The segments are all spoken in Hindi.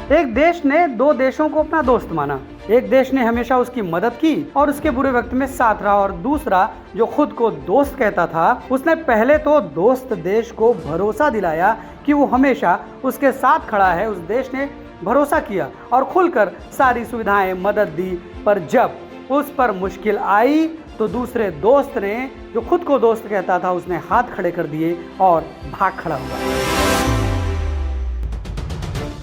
एक देश ने दो देशों को अपना दोस्त माना। एक देश ने हमेशा उसकी मदद की और उसके बुरे वक्त में साथ रहा, और दूसरा जो खुद को दोस्त कहता था उसने पहले तो दोस्त देश को भरोसा दिलाया कि वो हमेशा उसके साथ खड़ा है। उस देश ने भरोसा किया और खुलकर सारी सुविधाएं मदद दी, पर जब उस पर मुश्किल आई तो दूसरे दोस्त ने, जो खुद को दोस्त कहता था, उसने हाथ खड़े कर दिए और भाग खड़ा हुआ।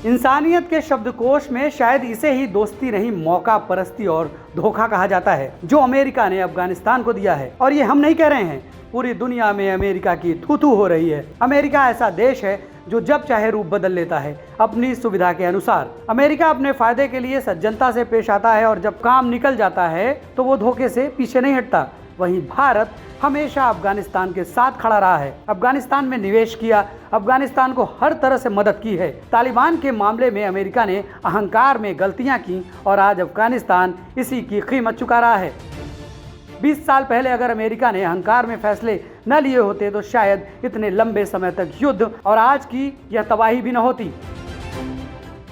इंसानियत के शब्दकोश में शायद इसे ही दोस्ती नहीं, मौका परस्ती और धोखा कहा जाता है, जो अमेरिका ने अफगानिस्तान को दिया है। और ये हम नहीं कह रहे हैं, पूरी दुनिया में अमेरिका की थू-थू हो रही है। अमेरिका ऐसा देश है जो जब चाहे रूप बदल लेता है अपनी सुविधा के अनुसार। अमेरिका अपने फायदे के लिए सज्जनता से पेश आता है और जब काम निकल जाता है तो वो धोखे से पीछे नहीं हटता। वहीं भारत हमेशा अफगानिस्तान के साथ खड़ा रहा है, अफगानिस्तान में निवेश किया, अफगानिस्तान को हर तरह से मदद की है। तालिबान के मामले में अमेरिका ने अहंकार में गलतियां की और आज अफगानिस्तान इसी की कीमत चुका रहा है। 20 साल पहले अगर अमेरिका ने अहंकार में फैसले न लिए होते तो शायद इतने लंबे समय तक युद्ध और आज की यह तबाही भी न होती।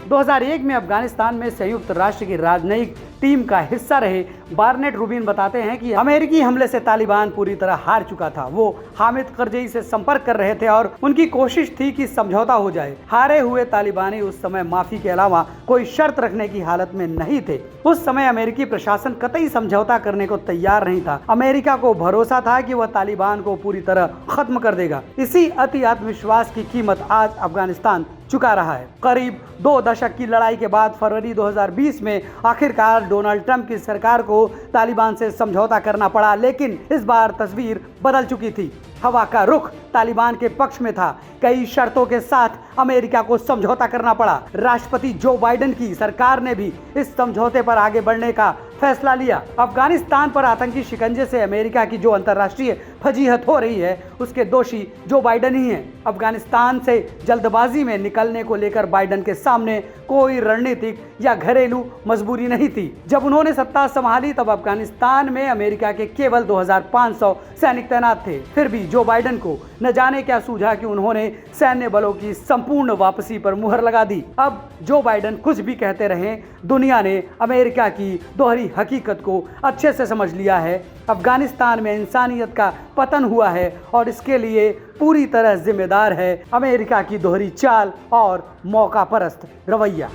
2001 में अफगानिस्तान में संयुक्त राष्ट्र की राजनयिक टीम का हिस्सा रहे बार्नेट रूबिन बताते हैं कि अमेरिकी हमले से तालिबान पूरी तरह हार चुका था। वो हामिद करजई से संपर्क कर रहे थे और उनकी कोशिश थी कि समझौता हो जाए। हारे हुए तालिबानी उस समय माफी के अलावा कोई शर्त रखने की हालत में नहीं थे। उस समय अमेरिकी प्रशासन कतई समझौता करने को तैयार नहीं था। अमेरिका को भरोसा था कि वह तालिबान को पूरी तरह खत्म कर देगा। इसी अति आत्मविश्वास की कीमत आज अफगानिस्तान चुका रहा है। करीब 2 दशक की लड़ाई के बाद फरवरी 2020 में आखिरकार डोनाल्ड ट्रंप की सरकार को तालिबान से समझौता करना पड़ा, लेकिन इस बार तस्वीर बदल चुकी थी। हवा का रुख तालिबान के पक्ष में था। कई शर्तों के साथ अमेरिका को समझौता करना पड़ा। राष्ट्रपति जो बाइडेन की सरकार ने भी इस समझौते पर आगे बढ़ने का फैसला लिया। अफगानिस्तान पर आतंकी शिकंजे से अमेरिका की जो अंतर्राष्ट्रीय फजीहत हो रही है उसके दोषी जो बाइडेन ही हैं। अफगानिस्तान से जल्दबाजी में निकलने को लेकर बाइडेन के सामने कोई रणनीतिक या घरेलू मजबूरी नहीं थी। जब उन्होंने सत्ता संभाली तब अफगानिस्तान में अमेरिका के केवल 2500 सैनिक तैनात थे। फिर भी जो बाइडेन को न जाने क्या सूझा कि उन्होंने सैन्य बलों की संपूर्ण वापसी पर मुहर लगा दी। अब जो बाइडेन कुछ भी कहते रहे, दुनिया ने अमेरिका की दोहरी हकीकत को अच्छे से समझ लिया है। अफगानिस्तान में इंसानियत का पतन हुआ है और इसके लिए पूरी तरह जिम्मेदार है अमेरिका की दोहरी चाल और मौका परस्त रवैया।